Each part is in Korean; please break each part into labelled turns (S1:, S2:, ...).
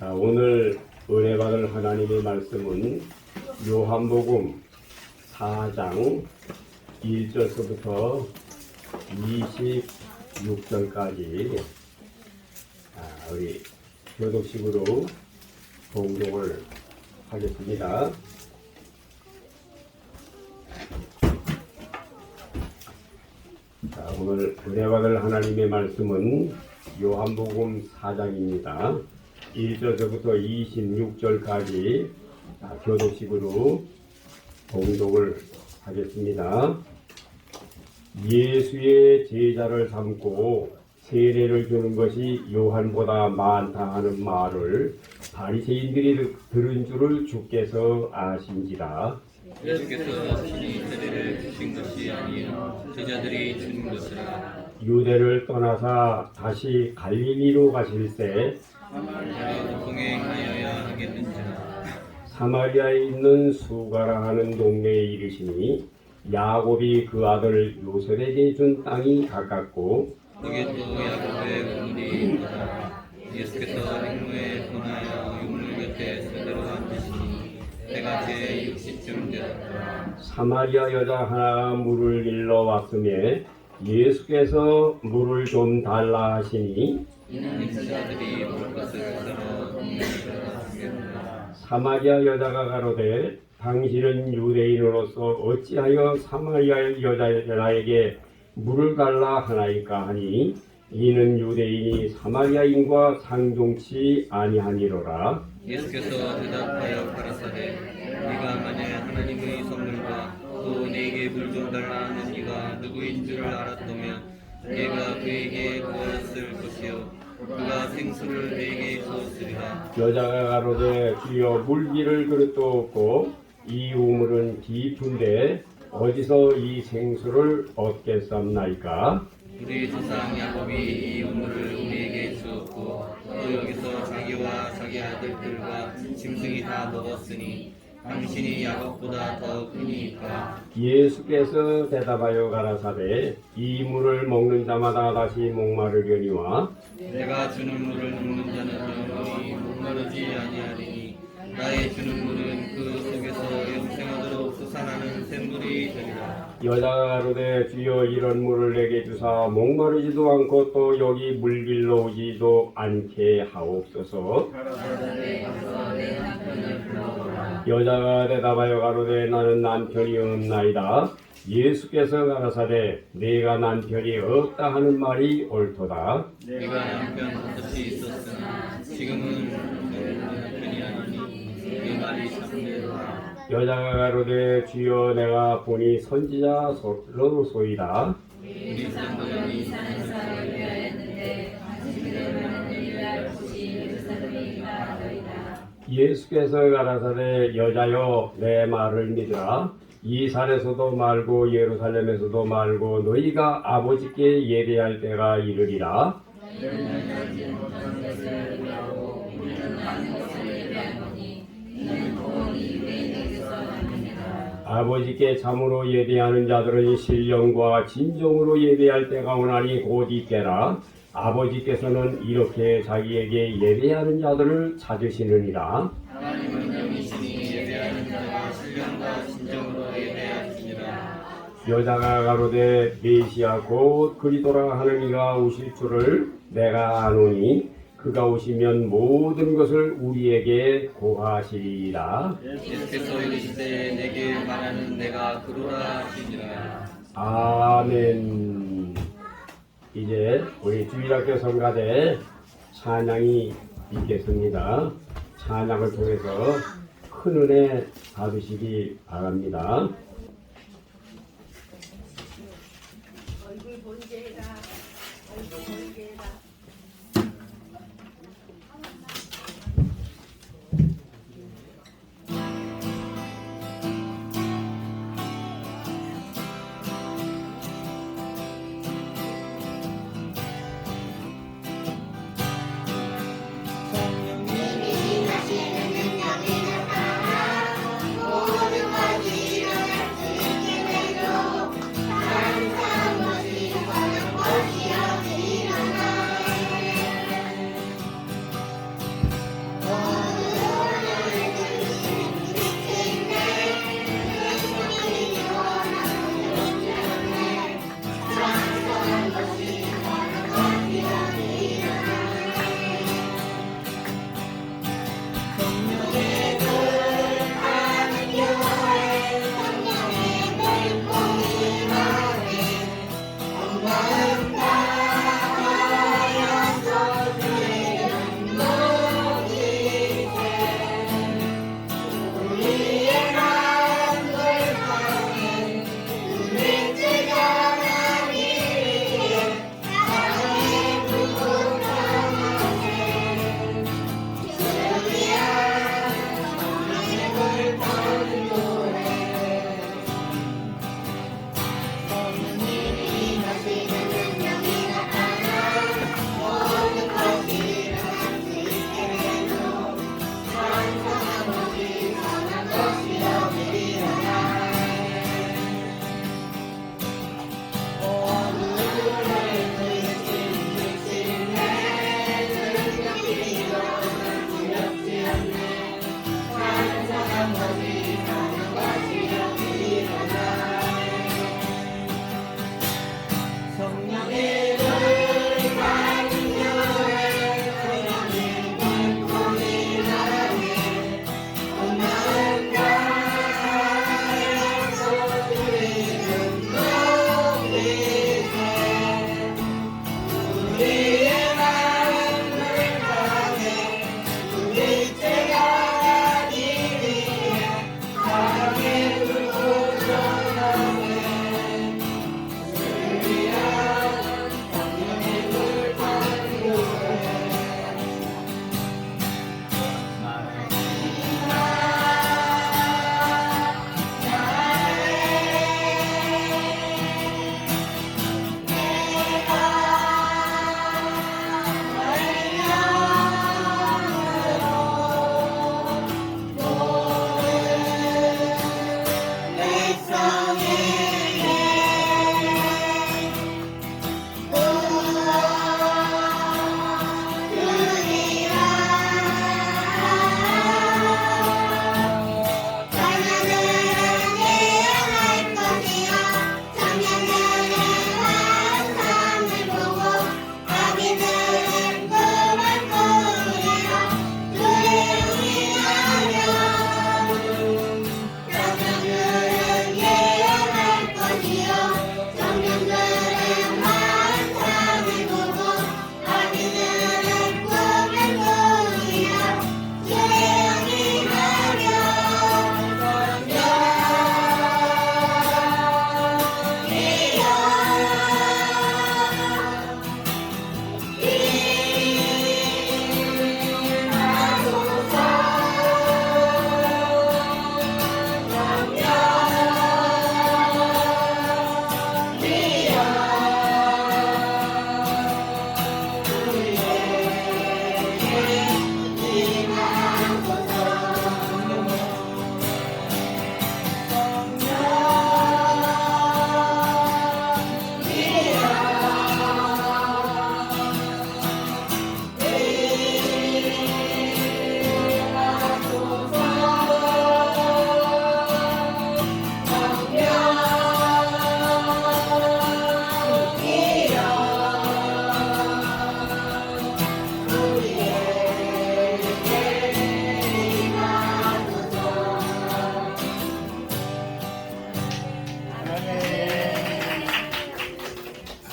S1: 자, 오늘 은혜 받을 하나님의 말씀은 요한복음 4장 1절서부터 26절까지 우리 교독식으로 봉독을 하겠습니다. 자, 오늘 은혜 받을 하나님의 말씀은 요한복음 4장입니다. 1절서부터 26절까지 교독식으로 봉독을 하겠습니다. 예수의 제자를 삼고 세례를 주는 것이 요한보다 많다 하는 말을 바리새인들이 들은 줄을 주께서 아신지라.
S2: 예수께서 친히 세례를 주신 것이 아니요 제자들이 주는 것이라.
S1: 유대를 떠나사 다시 갈릴리로 가실새
S2: 사마리아로 동행하여야 하겠는지라.
S1: 사마리아에 있는 수가라 하는 동네에 이르시니 야곱이 그 아들 요셉에게 준 땅이 가깝고
S2: 거기에 또 야곱의 우물이 있더라. 예수께서 행로에 떠나여 우물 곁에 세대로 앉으시니 때가 제 60쯤 되었더라.
S1: 사마리아 여자 하나가 물을 일러 왔음에 예수께서 물을 좀 달라 하시니
S2: 이는 제자들이 먹을 것을 사러 동네에 들어갔습니다.
S1: 사마리아 여자가 가로되 당신은 유대인으로서 어찌하여 사마리아 여자에게 물을 달라 하나이까 하니 이는 유대인이 사마리아인과 상종치 아니하니로라.
S2: 예수께서 대답하여 가라사대 네가 만일 하나님의 선물과 또 내게 물 좀 달라 하는 이가 누구인 줄을 알았다면 네가 그에게 구하였을 것이요 그가 생수를 내게 주었으리라.
S1: 여자가 가로되 주여 물기를 그릇도 없고 이 우물은 깊은데 어디서 이 생수를 얻겠사옵나이까?
S2: 우리 조상 야곱이 이 우물을 우리에게 주었고 또 여기서 자기와 자기 아들들과 짐승이 다 먹었으니 당신이 야곱보다 더 크니까.
S1: 예수께서 대답하여 가라사대 이 물을 먹는 자마다 다시 목마르려니와
S2: 내가 주는 물을 먹는 자는 영원히 목마르지 아니하리니 나의 주는 물은 그 속에서 영생하도록 솟아나는 샘물이 되리라.
S1: 여자가 가로되 주여 이런 물을 내게 주사 목마르지도 않고 또 여기 물 길러 오지도 않게 하옵소서. 여자가 대답하여 가로되 나는 남편이 없나이다. 예수께서 가라사대 네가 남편이 없다 하는 말이 옳도다.
S2: 내가 남편 다섯이 있었으나 지금은 남편이 아니니 이 말이 참되도다.
S1: 여자가 가로되 주여 내가 보니 선지자로소이다.
S2: 우리 사람들이 사는 사람을 위하였는데
S1: 예수께서 가라사대 여자여 내 말을 믿으라. 이 산에서도 말고 예루살렘에서도 말고 너희가 아버지께 예배할 때가 이르리라. 아버지께 참으로 예배하는 자들은 신령과 진정으로 예배할 때가 오나니 곧 이때라. 아버지께서는 이렇게 자기에게 예배하는 자들을 찾으시느니라.
S2: 하나님은 영이시니 예배하는 자가 신령과 진정으로 예배하시니라.
S1: 여자가 가로되 메시아 곧 그리스도라 하는 이가 오실 줄을 내가 아노니 그가 오시면 모든 것을 우리에게 고하시리라.
S2: 예수께서 이르시되 내게 말하는 내가 그로라 하시니라.
S1: 아멘. 이제 우리 주일학교 성가대 찬양이 있겠습니다. 찬양을 통해서 큰 은혜 받으시기 바랍니다.
S3: 얼굴 본제라 얼굴 본제라
S4: 모든 것이 일어날 수 있게 되도록 다른 사람들이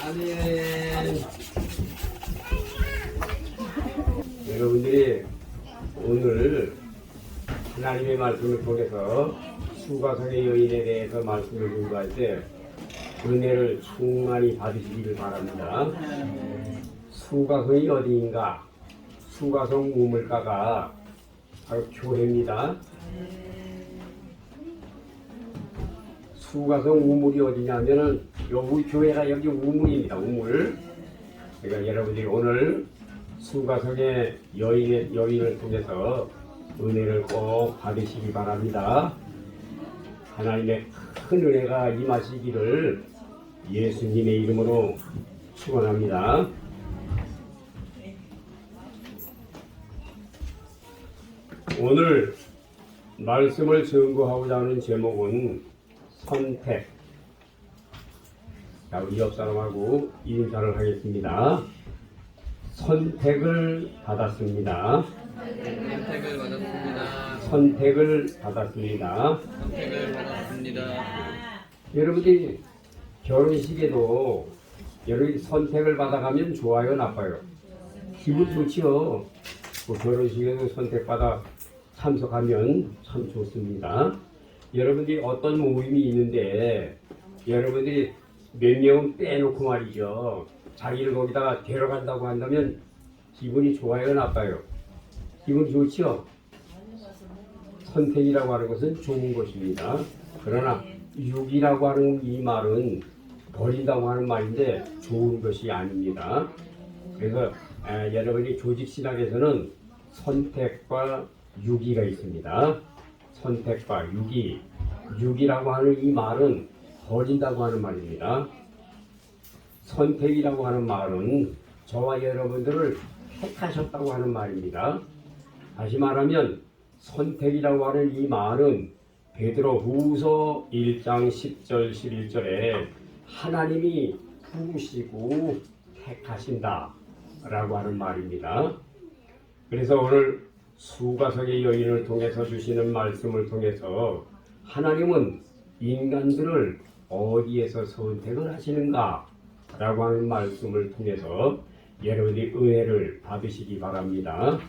S1: 아멘. 여러분들이 오늘 하나님의 말씀을 통해서 수가성의 여인에 대해서 말씀을 준비할 때 은혜를 충만히 받으시기를 바랍니다. 수가성이 어디인가? 수가성 우물가가 바로 교회입니다. 수가성 우물이 어디냐면은 여기 교회가 여기 우물입니다. 우물. 그러니까 여러분들이 오늘 수가성의 여인을 통해서 은혜를 꼭 받으시기 바랍니다. 하나님의 큰 은혜가 임하시기를 예수님의 이름으로 축원합니다. 오늘 말씀을 증거하고자 하는 제목은 선택. 자, 우리 옆 사람하고 인사를 하겠습니다. 선택을 받았습니다.
S2: 선택을 받았습니다.
S1: 선택을 받았습니다.
S2: 선택을 받았습니다.
S1: 여러분들이 결혼식에도 여러분이 선택을 받아가면 좋아요, 나빠요? 기분 좋지요. 그 결혼식에도 선택받아 참석하면 참 좋습니다. 여러분들이 어떤 모임이 있는데 여러분들이 몇 명은 빼놓고 말이죠. 자기를 거기다가 데려간다고 한다면 기분이 좋아요, 나빠요? 기분이 좋지요. 선택이라고 하는 것은 좋은 것입니다. 그러나 육이라고 하는 이 말은 버린다고 하는 말인데 좋은 것이 아닙니다. 그래서 여러분이 조직신학에서는 선택과 유기가 있습니다. 선택과 유기. 유기라고 하는 이 말은 버린다고 하는 말입니다. 선택이라고 하는 말은 저와 여러분들을 택하셨다고 하는 말입니다. 다시 말하면 선택이라고 하는 이 말은 베드로후서 1장 10절 11절에 하나님이 부르시고 택하신다 라고 하는 말입니다. 그래서 오늘 수가성의 여인을 통해서 주시는 말씀을 통해서 하나님은 인간들을 어디에서 선택을 하시는가 라고 하는 말씀을 통해서 여러분이 은혜를 받으시기 바랍니다.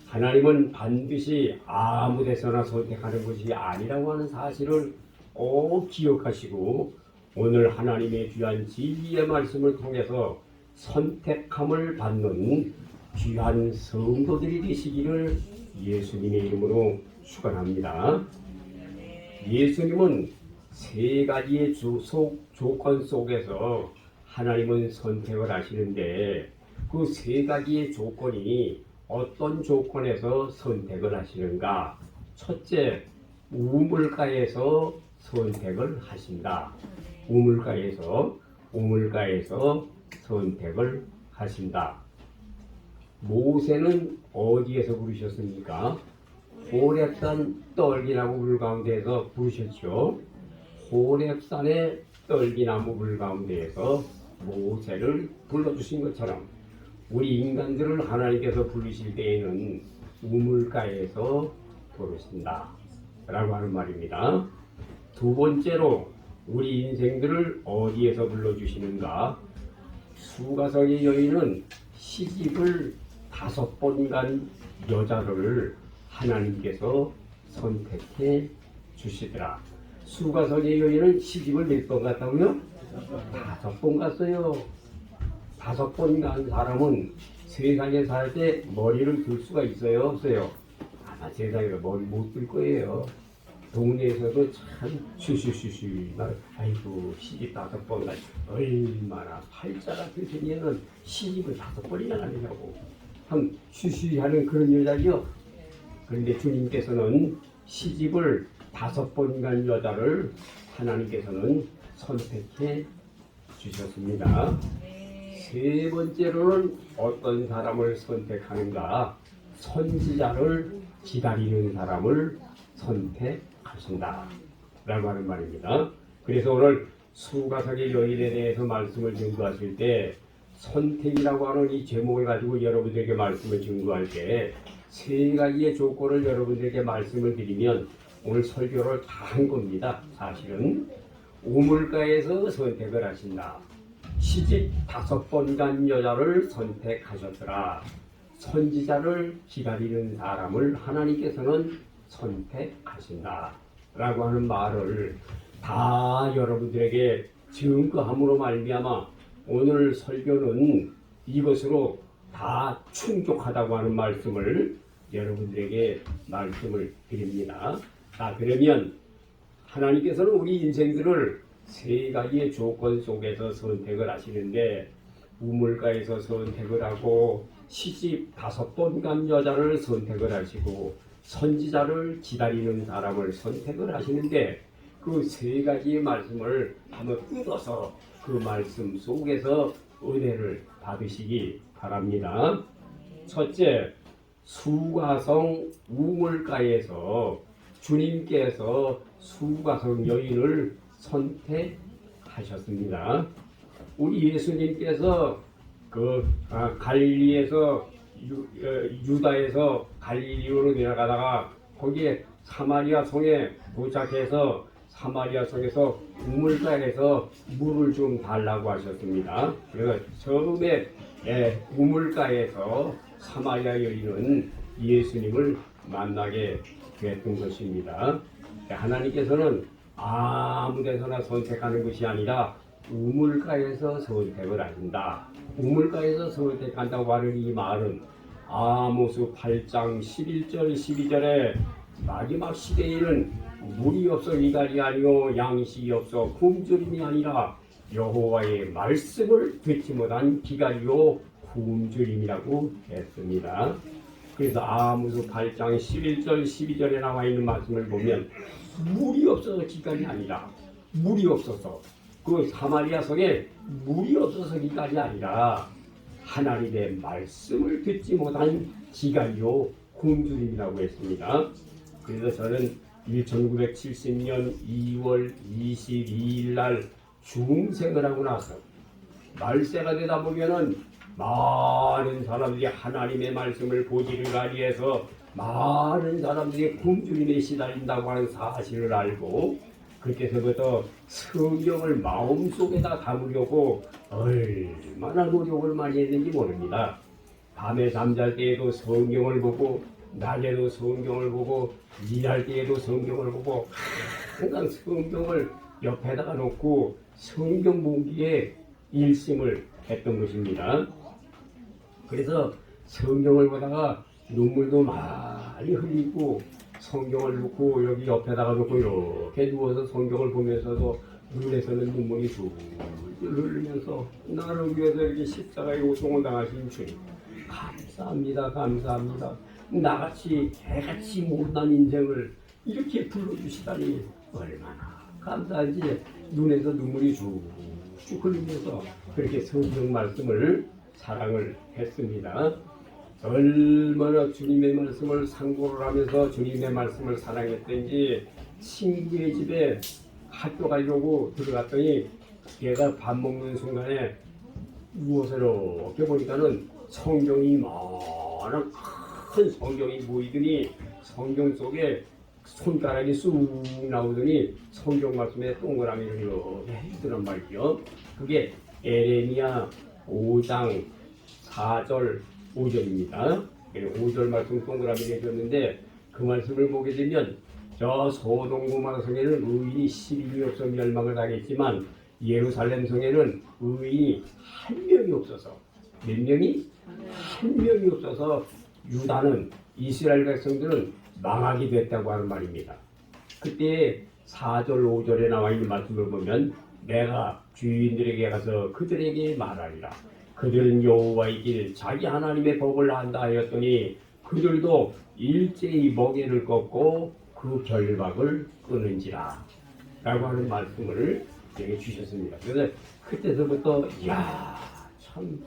S1: 하나님은 반드시 아무 데서나 선택하는 것이 아니라고 하는 사실을 꼭 기억하시고 오늘 하나님의 귀한 진리의 말씀을 통해서 선택함을 받는 귀한 성도들이 되시기를 예수님의 이름으로 축원합니다. 예수님은 세 가지의 조건 속에서 하나님은 선택을 하시는데 그 세 가지의 조건이 어떤 조건에서 선택을 하시는가? 첫째, 우물가에서 선택을 하신다. 우물가에서 선택을 하신다. 모세는 어디에서 부르셨습니까? 호렙산 떨기나무 물 가운데에서 부르셨죠. 호렙산의 떨기나무 물 가운데에서 모세를 불러주신 것처럼 우리 인간들을 하나님께서 부르실 때에는 우물가에서 부르신다 라고 하는 말입니다. 두 번째로 우리 인생들을 어디에서 불러주시는가? 수가성의 여인은 시집을 5번 간 여자를 하나님께서 선택해 주시더라. 수가성의 여인은 시집을 몇 번 갔다고요? 5번 갔어요. 5번 간 사람은 세상에 살 때 머리를 들 수가 있어요? 없어요? 아마 세상에 머리 못 들 거예요. 동네에서도 참 쉬쉬쉬쉬 아이고 시집 5번 가지 얼마나 팔자 같은 생애는 시집을 5번이나 가느냐고 참 쉬쉬하는 그런 여자죠. 그런데 주님께서는 시집을 5번 간 여자를 하나님께서는 선택해 주셨습니다. 세 번째로는 어떤 사람을 선택하는가? 선지자를 기다리는 사람을 선택하신다 라고 하는 말입니다. 그래서 오늘 수가성의 여인에 대해서 말씀을 증거하실 때 선택이라고 하는 이 제목을 가지고 여러분들에게 말씀을 증거할 때 세 가지의 조건을 여러분들에게 말씀을 드리면 오늘 설교를 다 한 겁니다. 사실은 우물가에서 선택을 하신다. 시집 5번 간 여자를 선택하셨더라. 선지자를 기다리는 사람을 하나님께서는 선택하신다 라고 하는 말을 다 여러분들에게 증거함으로 말미암아 오늘 설교는 이것으로 다 충족하다고 하는 말씀을 여러분들에게 말씀을 드립니다. 자, 그러면 하나님께서는 우리 인생들을 세 가지의 조건 속에서 선택을 하시는데 우물가에서 선택을 하고 시집 5번 간 여자를 선택을 하시고 선지자를 기다리는 사람을 선택을 하시는데 그 세 가지의 말씀을 한번 뜯어서 그 말씀 속에서 은혜를 받으시기 바랍니다. 첫째, 수가성 우물가에서 주님께서 수가성 여인을 선택하셨습니다. 우리 예수님께서 갈릴리에서 유다에서 갈릴리로 내려가다가 거기에 사마리아 성에 도착해서 사마리아 성에서 우물가에서 물을 좀 달라고 하셨습니다. 그래서 처음에 우물가에서 사마리아 여인은 예수님을 만나게 됐던 것입니다. 하나님께서는 아무 데서나 선택하는 것이 아니라 우물가에서 선택을 하신다. 우물가에서 선택한다고 하는 이 말은 아모스 8장 11절 12절에 마지막 시대에는 물이 없어 이갈이 아니요 양식이 없어 굶주림이 아니라 여호와의 말씀을 듣지 못한 기갈이요 굶주림이라고 했습니다. 그래서 아모스 8장 11절 12절에 나와 있는 말씀을 보면 물이 없어서 기갈이 아니라 물이 없어서 그 사마리아 성에 물이 없어서 기갈이 아니라 하나님의 말씀을 듣지 못한 기갈이요 굶주림이라고 했습니다. 그래서 저는 1970년 2월 22일 날 중생을 하고 나서 말세가 되다 보면은 많은 사람들이 하나님의 말씀을 보지를 아니해서 많은 사람들이 굶주림에 시달린다고 하는 사실을 알고 그때서부터 성경을 마음속에다 담으려고 얼마나 노력을 많이 했는지 모릅니다. 밤에 잠잘 때에도 성경을 보고 낮에도 성경을 보고 일할 때에도 성경을 보고 항상 성경을 옆에다가 놓고 성경 보기에 일심을 했던 것입니다. 그래서 성경을 보다가 눈물도 많이 흘리고 성경을 놓고 여기 옆에다가 놓고 이렇게 누워서 성경을 보면서도 눈에서는 눈물이 줄줄 흘리면서 나를 위해서 이렇게 십자가의 고통을 당하신 주님 감사합니다. 감사합니다. 나같이 개같이 못난 인생을 이렇게 불러주시다니 얼마나 감사한지 눈에서 눈물이 쭉쭉 흘리면서 그렇게 성경 말씀을 사랑을 했습니다. 얼마나 주님의 말씀을 상고를 하면서 주님의 말씀을 사랑했던지 친구의 집에 학교 가려고 들어갔더니 걔가 밥 먹는 순간에 누워서 이렇게 보니까는 성경이 많은 큰 성경이 보이더니 성경 속에 손가락이 쑥 나오더니 성경 말씀에 동그라미를 이렇게 해주더란 말이죠. 그게 에레미야 5장 4절 5절입니다. 5절 말씀 동그라미를 해줬는데 그 말씀을 보게 되면 저 소돔 고모라 성에는 의인이 12이 없어 멸망을 당했지만 예루살렘 성에는 의인이 한 명이 없어서 몇 명이? 한 명이 없어서 유다는 이스라엘 백성들은 망하게 됐다고 하는 말입니다. 그때 4절 5절에 나와 있는 말씀을 보면 내가 주인들에게 가서 그들에게 말하리라. 그들은 여호와의 길 자기 하나님의 법을 안다 하였더니 그들도 일제히 멍에를 꺾고 그 결박을 끊은지라 라고 하는 말씀을 여기 주셨습니다. 그래서 그때서부터 이야 참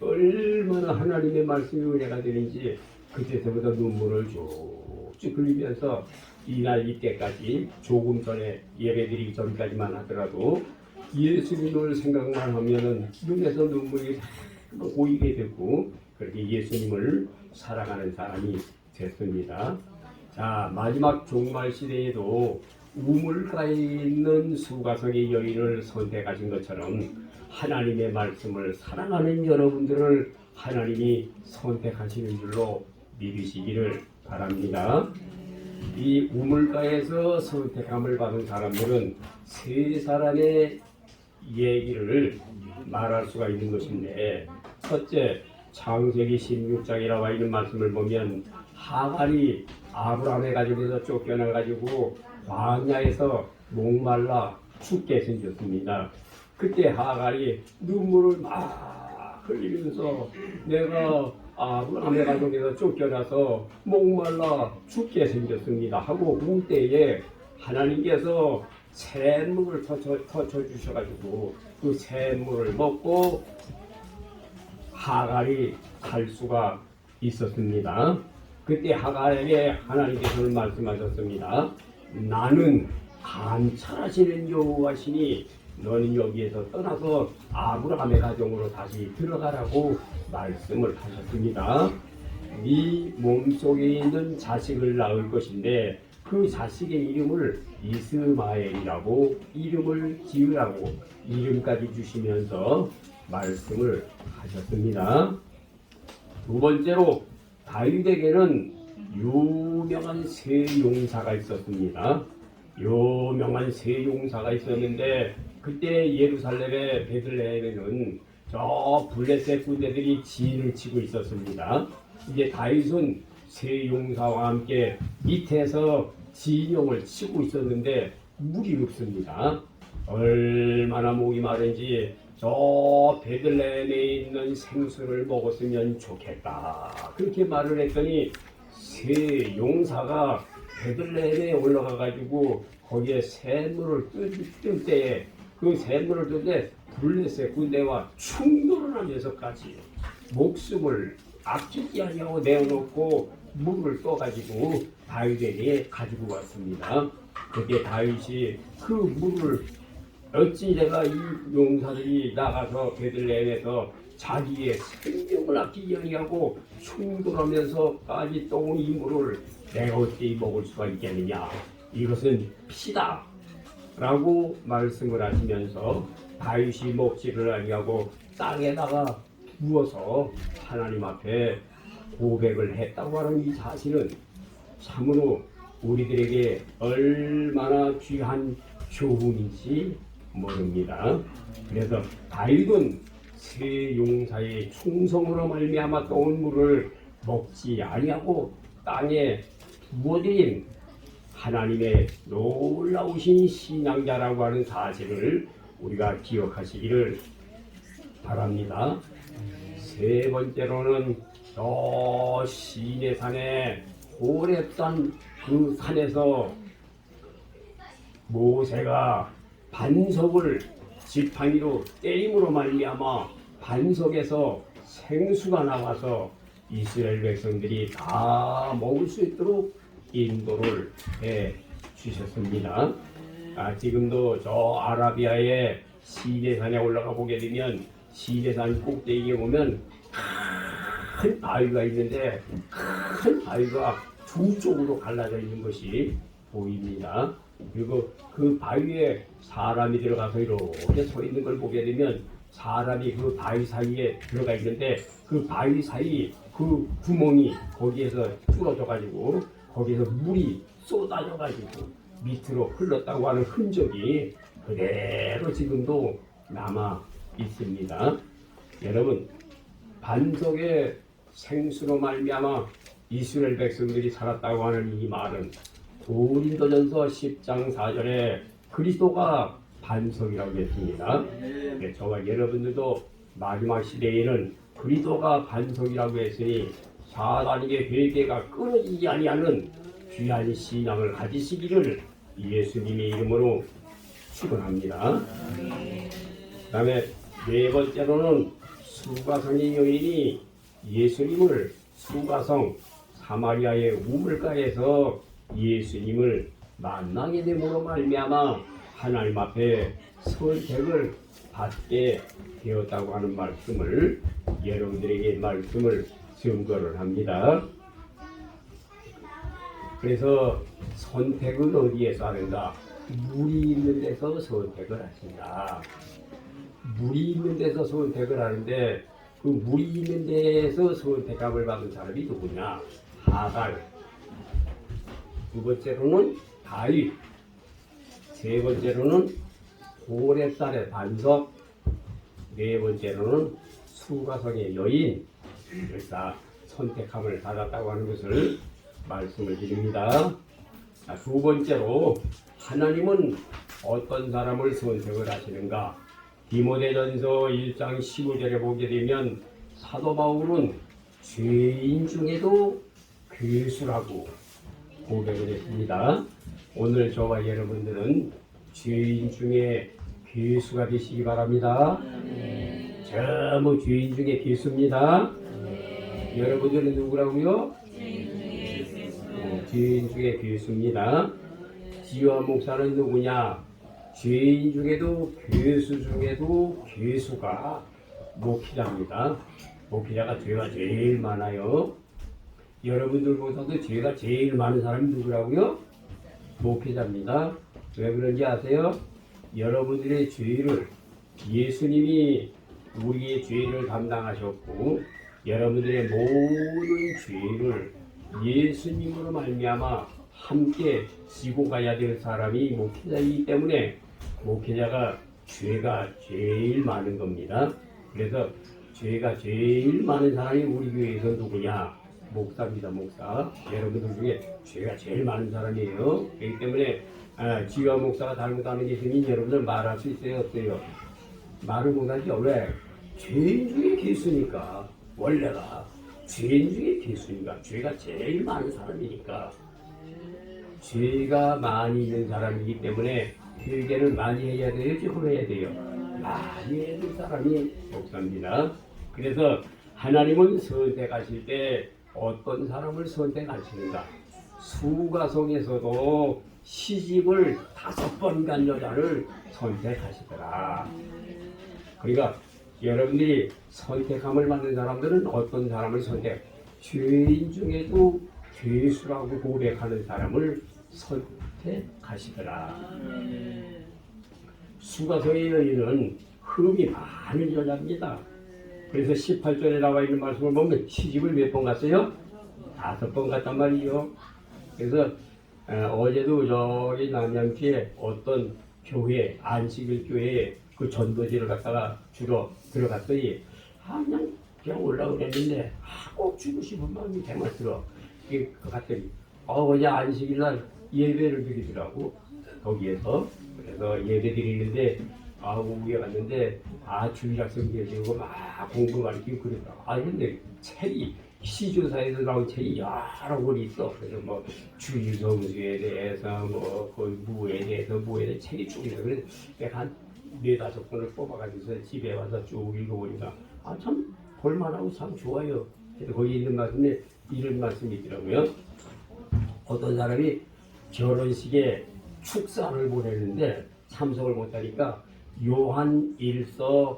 S1: 얼마나 하나님의 말씀이 은혜가 되는지 그때서부터 눈물을 쭉쭉 흘리면서 이날 이때까지 조금 전에 예배드리기 전까지만 하더라도 예수님을 생각만 하면은 눈에서 눈물이 고이게 되고 그렇게 예수님을 사랑하는 사람이 됐습니다. 자, 마지막 종말 시대에도 우물가에 있는 수가성의 여인을 선택하신 것처럼 하나님의 말씀을 사랑하는 여러분들을 하나님이 선택하시는 줄로 믿으시기를 바랍니다. 이 우물가에서 선택함을 받은 사람들은 세 사람의 얘기를 말할 수가 있는 것인데, 첫째, 창세기 16장에 나와 있는 말씀을 보면 하갈이 아브라함의 가족에서 쫓겨나가지고 광야에서 목말라 죽게 생겼습니다. 그때 하갈이 눈물을 막 흘리면서 내가 아브라함의 가족에서 쫓겨나서 목말라 죽게 생겼습니다 하고 울 때에 하나님께서 샘물을 터쳐주셔가지고 그 샘물을 먹고 하갈이 살 수가 있었습니다. 그때 하갈에게 하나님께서는 말씀하셨습니다. 나는 감찰하시는 여호와시니 너는 여기에서 떠나서 아브라함의 가정으로 다시 들어가라고 말씀을 하셨습니다. 네 몸속에 있는 자식을 낳을 것인데 그 자식의 이름을 이스마엘이라고 이름을 지으라고 이름까지 주시면서 말씀을 하셨습니다. 두 번째로 다윗에게는 유명한 세 용사가 있었습니다. 유명한 세 용사가 있었는데 그때 예루살렘의 베들레헴에는 저 블레셋 군대들이 진을 치고 있었습니다. 이제 다윗은 세 용사와 함께 밑에서 진영을 치고 있었는데 물이 없습니다. 얼마나 목이 마른지 저 베들레헴에 있는 생수를 먹었으면 좋겠다 그렇게 말을 했더니 세 용사가 베들레헴에 올라가 가지고 거기에 샘물을 뜰 때에 그 샘물을 뜰 때 블레셋 군대와 충돌을 하면서까지 목숨을 아끼지 아니하고 내어놓고 물을 떠가지고 다윗에게 가지고 왔습니다. 그때 다윗이 그 물을 어찌 내가 이 용사들이 나가서 베들레헴에서 자기의 생명을 아끼지 아니하고 충돌하면서까지 떠온 이 물을 내가 어찌 먹을 수가 있겠느냐, 이것은 피다 라고 말씀을 하시면서 다윗이 먹지를 아니하고 땅에다가 부어서 하나님 앞에 고백을 했다고 하는 이 사실은 참으로 우리들에게 얼마나 귀한 교훈인지 모릅니다. 그래서 다윗은 세 용사의 충성으로 말미암아 떠온 물을 먹지 아니하고 땅에 부어드린 하나님의 놀라우신 신앙자라고 하는 사실을 우리가 기억하시기를 바랍니다. 세 번째로는 저 시내산의 호렙산 그 산에서 모세가 반석을 지팡이로 때림으로 말미암아 반석에서 생수가 나와서 이스라엘 백성들이 다 먹을 수 있도록 인도를 해 주셨습니다. 지금도 저 아라비아의 시내산에 올라가 보게 되면 시내산 꼭대기에 보면 큰 바위가 있는데 큰 바위가 두 쪽으로 갈라져 있는 것이 보입니다. 그리고 그 바위에 사람이 들어가서 이렇게 서 있는 걸 보게 되면 사람이 그 바위 사이에 들어가 있는데 그 바위 사이 그 구멍이 거기에서 뚫어져 가지고 거기에서 물이 쏟아져 가지고 밑으로 흘렀다고 하는 흔적이 그대로 지금도 남아 있습니다. 여러분, 반석의 생수로 말미암아 이스라엘 백성들이 살았다고 하는 이 말은 고린도전서 10장 4절에 그리스도가 반석이라고 했습니다. 저와 여러분들도 마지막 시대에는 그리스도가 반석이라고 했으니 사단에게 회개가 끊어지지 아니하는 귀한 신앙을 가지시기를 예수님의 이름으로 축원합니다. 그 다음에 네 번째로는 수가성의 여인이 예수님을 수가성 사마리아의 우물가에서 예수님을 만나게 됨으로 말미암아 하나님 앞에 선택을 받게 되었다고 하는 말씀을 여러분들에게 말씀을 증거를 합니다. 그래서 선택은 어디에서 하는가? 물이 있는 데서 선택을 하신다. 물이 있는 데서 선택을 하는데 그 물이 있는 데서 선택함을 받은 사람이 누구냐? 하갈. 두 번째로는 다윗. 세 번째로는 고렙살의 반석. 네 번째로는 수가성의 여인. 그래서 선택함을 받았다고 하는 것을 말씀을 드립니다. 자, 두 번째로 하나님은 어떤 사람을 선택을 하시는가? 디모데전서 1장 15절에 보게 되면 사도 바울은 죄인 중에도 괴수라고 고백을 했습니다. 오늘 저와 여러분들은 죄인 중에 괴수가 되시기 바랍니다. 전부 죄인 중에 괴수입니다. 여러분들은 누구라고요? 죄인 중에 괴수입니다. 지와 목사는 누구냐? 죄인 중에도 괴수 중에도 괴수가 목회자입니다. 목회자가 죄가 제일 많아요. 여러분들보다도 죄가 제일 많은 사람이 누구라고요? 목회자입니다. 왜 그런지 아세요? 여러분들의 죄를 예수님이 우리의 죄를 담당하셨고 여러분들의 모든 죄를 예수님으로 말미암아 함께 지고 가야 될 사람이 목회자이기 때문에 목회자가 죄가 제일 많은 겁니다. 그래서 죄가 제일 많은 사람이 우리 교회에서 누구냐? 목사입니다. 목사. 여러분들 중에 죄가 제일 많은 사람이에요. 그렇기 때문에 지와 목사가 잘못하는 게 있으면 여러분들 말할 수 있어요? 없어요? 말을 못하죠. 왜? 죄인 중에 개수니까. 원래가 죄인 중에 개수니까. 죄가 제일 많은 사람이니까. 죄가 많이 있는 사람이기 때문에 회개를 많이 해야 돼요? 조금 해야 돼요? 많이 해야 될 사람이 목사입니다. 그래서 하나님은 선택하실 때 어떤 사람을 선택하시는가? 수가성에서도 시집을 5번 간 여자를 선택하시더라. 그러니까 여러분들이 선택함을 받는 사람들은 어떤 사람을 죄인 중에도 죄수라고 고백하는 사람을 선택하시더라. 수가성의 여인은 흠이 많은 여자입니다. 그래서 18절에 나와 있는 말씀을 보면 시집을 몇 번 갔어요? 5번 갔단 말이요. 그래서 어제도 저기 남양주에 어떤 교회, 안식일 교회에 그 전도지를 갖다가 주로 들어갔더니 그냥 올라오려 했는데 꼭 주고 싶은 마음이 대만 들어. 그 갔더니 어제 안식일 날 예배를 드리더라고. 거기에서. 그래서 예배 드리는데 오후에 갔는데 주일학생 계시고 막 공부 가르치고 그러더라고. 근데 책이 시조사에서 나온 책이 여러 권이 있어. 그래서 뭐 주일성수에 대해서 뭐 그 무에 대해서 뭐에 대해서 책이 쭉 있어. 그래서 내가 한 4-5권을 뽑아가지고 집에 와서 쭉 읽어보니까 참 볼만하고 참 좋아요. 그래서 거기 있는 말씀에 이런 말씀이 있더라고요. 어떤 사람이 결혼식에 축사를 보내는데 참석을 못하니까 요한 1서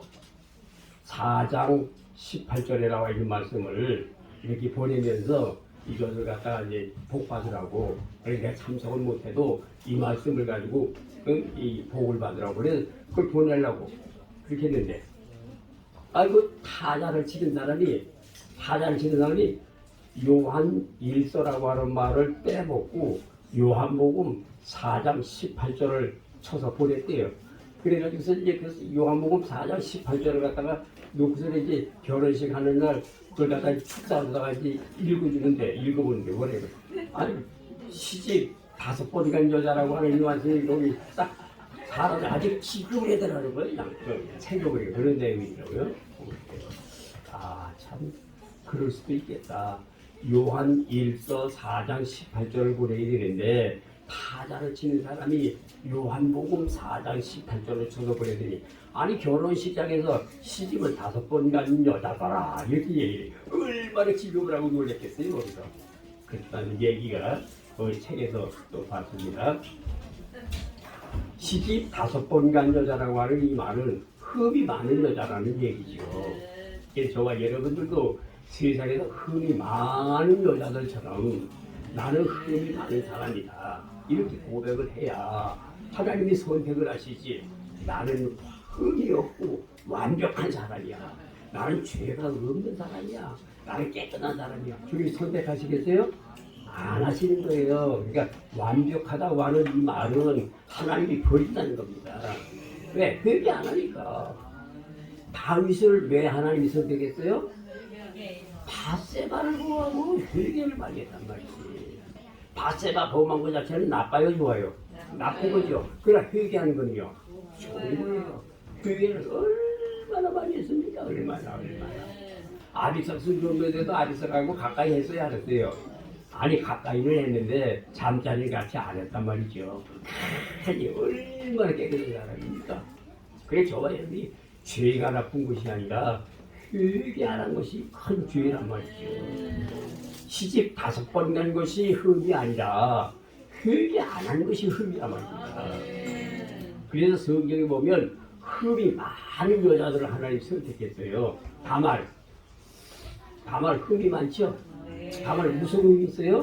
S1: 4장 18절에 나와 있는 말씀을 이렇게 보내면서 이것을 갖다가 이제 복받으라고. 그러니까 참석을 못해도 이 말씀을 가지고 이 복을 받으라고. 그래서 그걸 보내려고 그렇게 했는데 그 타자를 치는 사람이 요한 1서라고 하는 말을 빼먹고 요한복음 4장 18절을 쳐서 보냈대요. 그래가지고서 이제 그 요한복음 4장 18절을 갖다가 놓고서 이제 결혼식 하는 날 그걸 갖다가 축사하다가 이제 읽어보는데 뭐래요? 시집 5번 간 여자라고 하는 이 말씀이 여기 딱 사람이 아직 기급을 해달라는 거예요. 챙겨버리고 그런 내용이더라고요. 참 그럴 수도 있겠다. 요한 1서 4장 18절을 보내야 되는데 타자를 치는 사람이 요한복음 4장 18절을 쳐서 보내더니 결혼식장에서 시집을 5번 간 여자더라 이렇게 얘기해. 얼마나 기겁을 하고 놀랬겠어요. 거기서 그랬다는 얘기가 그 책에서 또 봤습니다. 시집 5번 간 여자라고 하는 이 말은 흠이 많은 여자라는 얘기죠. 그래서 저와 여러분들도 세상에서 흠이 많은 여자들처럼 나는 흠이 많은 사람이다 이렇게 고백을 해야 하나님이 선택을 하시지. 나는 흠이 없고 완벽한 사람이야. 나는 죄가 없는 사람이야. 나는 깨끗한 사람이야. 주님 선택하시겠어요? 안 하시는 거예요. 그러니까 완벽하다고 하는 이 말은 하나님이 버린다는 겁니다. 왜? 회개 안 하니까. 다윗을 왜 하나님이 선택했어요? 바세바를 보호하고 회개를 많이 했단 말이지. 바세바 범한 것 자체는 나빠요, 좋아요? 나쁜 거죠. 그러나 회개하는 건요, 좋은 거예요. 회개를 얼마나 많이 했습니까? 얼마나. 아비삭 순종도에도 아비삭하고 가까이 했어야 했어요. 아니, 가까이를 했는데 잠자리 같이 안 했단 말이죠. 아니, 얼마나 깨끗한 사람입니까? 그래, 저와 여러분이 죄가 나쁜 것이 아니라 회개 안 한 것이 큰 죄란 말이죠. 시집 5번 간 것이 흠이 아니라 회개 안 한 것이 흠이란 말입니다. 그래서 성경에 보면 흠이 많은 여자들을 하나님 선택했어요. 다말 흠이 많죠? 다말 무슨 흠이 있어요?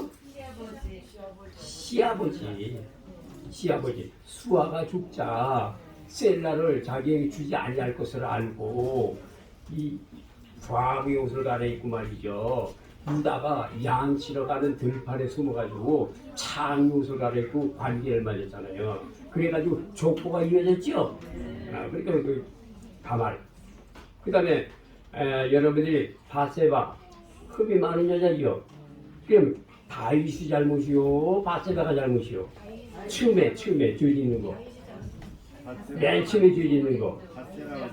S1: 시아버지. 수아가 죽자 셀라를 자기에게 주지 아니할 것을 알고 이 과학의 옷을 갈아입고 말이죠. 유다가 양 치러 가는 들판에 숨어가지고 창 옷을 갈아입고 관계를 맺었잖아요. 그래가지고 족보가 이어졌죠. 그러니까 그 다말. 그 다음에 여러분들이 바세바 흠이 많은 여자죠. 그럼 다윗이 잘못이요, 바세바가 잘못이요? 처음에 죄 짓는 거. 맨 처음에 죄 짓는 거.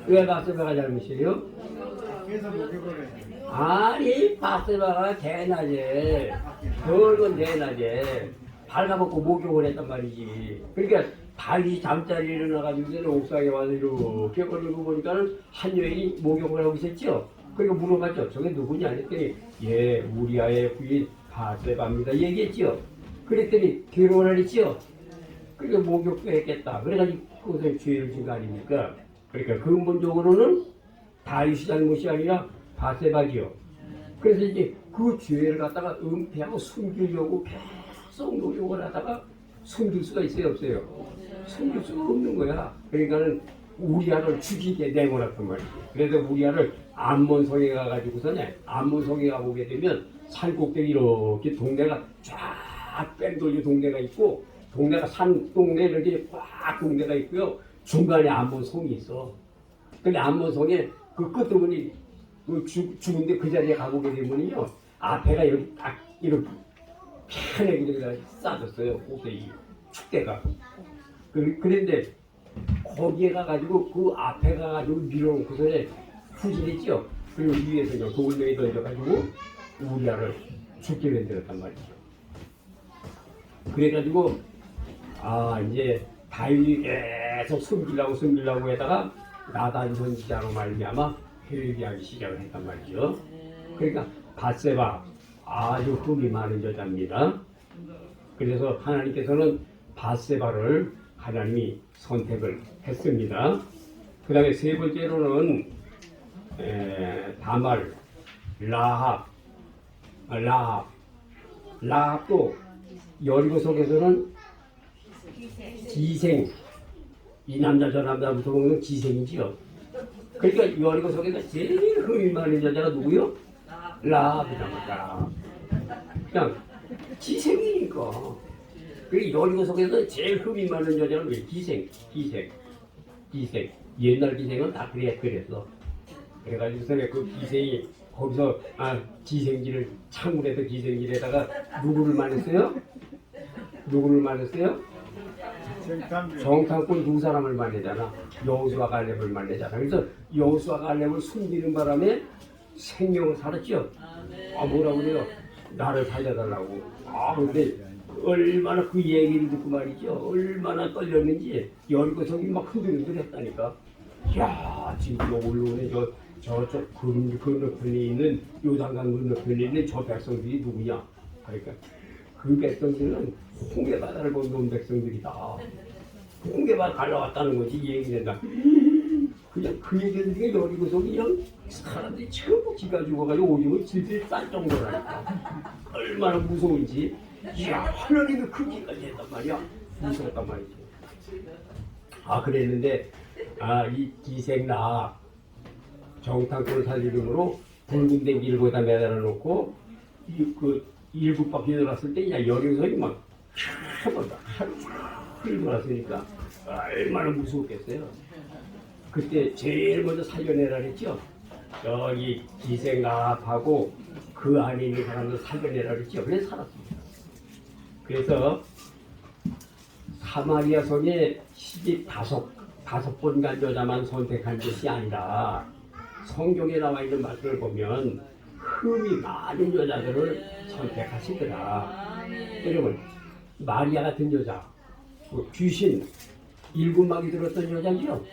S1: 왜 바세바가 잘못이에요? 아니, 바세바가 대낮에, 넓은 대낮에 발가벗고 목욕을 했단 말이지. 그러니까 다윗이 잠자리에 일어나가지고 옥상에 와서 이렇게 걸리고 보니까는 한 여인이 목욕을 하고 있었죠. 그리고 물어봤죠. 저게 누구냐 했더니 예, 우리아의 부인 바세바입니다 얘기했죠. 그랬더니 결혼을 했죠. 그러니까 목욕도 했겠다. 그래가지고 그것을 죄를 진 거 아닙니까? 그러니까 근본적으로는 다윗이 잘못이 아니라 바세바지요. 그래서 이제 그 죄를 갖다가 은폐하고 숨기려고 계속 노력을 하다가 숨길 수가 있어요, 없어요? 숨길 수가 없는 거야. 그러니까는 우리아를 죽이게 내모았단 말이지. 그래서 우리아를 암몬성에 가가지고서는 암몬성에 가보게 되면 산 꼭대기 이렇게 동네가 쫙 뺑돌리 동네가 있고 동네가 산 동네 이렇게 꽉 동네가 있고요. 중간에 암몬성이 있어. 근데 암몬성에 그 끝부분이 죽은데 그 자리에 가보게 되면요. 앞에가 여기 딱 이렇게 편하게 그냥 싸졌어요. 꼭대기 축대가. 그런데 거기에 가가지고 그 앞에 가가지고 밀어놓고서는 후진했죠. 그리고 위에서 그냥 돌멩이 던져가지고 우리아를 죽게 만들었단 말이죠. 그래가지고 이제 다윗이 계속 숨기려고 해다가 나단 선지자로 말미암아 회개하기 시작을 했단 말이죠. 그러니까 바세바 아주 흠이 많은 여자입니다. 그래서 하나님께서는 바세바를 하나님이 선택을 했습니다. 그 다음에 세 번째로는 다말, 라합도 여리고 속에서는 기생, 이 남자 저 남자부터 보면 기생이지요. 그러니까 여리고 속에서 제일 흠이 많은 여자가 누구요? 라합이랍니다. 그냥 기생이니까. 그 여리고 속에서 제일 흠이 많은 여자는 왜? 기생. 옛날 기생은 다 그랬어. 그래가지고서 그 기생이 거기서 기생지를 창문에서 기생지에다가 누구를 만났어요? 정탐꾼 두 사람을 만나잖아. 여호수아 갈렙을 만나잖아. 그래서 여호수아 갈렙을 숨기는 바람에 생명을 살았죠. 뭐라고 그래요? 나를 살려달라고. 근데 얼마나 그 얘기를 듣고 말이죠. 얼마나 떨렸는지 여리고성이 막 흔들흔들했다니까. 야, 지금 올라오네. 저쪽 건너편에 있는 요단강 건너편에 있는 저 백성들이 누구냐? 그러니까 그 백성들은 홍해바다를 건너온 백성들이다. 홍해바다 갈라왔다는 거지. 이 얘기는 다. 그냥 그 얘기를 중에 여리고성이 그냥 사람들이 전부 기가 죽어가지고 오줌을 질질 쌀 정도라니까. 얼마나 무서운지. 이야, 하나님이 크기까지 했단 말이야. 무서웠단 말이지. 그랬는데 이 기생라 정탐꾼을 살 이름으로 붉은 댕기를 거기다 매달아 놓고 그 일곱 바퀴 돌았을 때 그냥 여리선이 막 하루 종일 돌았으니까 얼마나 무서웠겠어요. 그때 제일 먼저 살려내라 그랬죠. 여기 기생납하고 그 안에 있는 사람들 살려내라 그랬죠. 그래서 살았습니다. 그래서 사마리아 성에 시집 다섯 번 간 여자만 선택한 것이 아니라 성경에 나와 있는 말씀을 보면 흠이 많은 여자들을 선택하시더라. 여러분, 마리아 같은 여자, 귀신 7마귀 들었던 여자죠.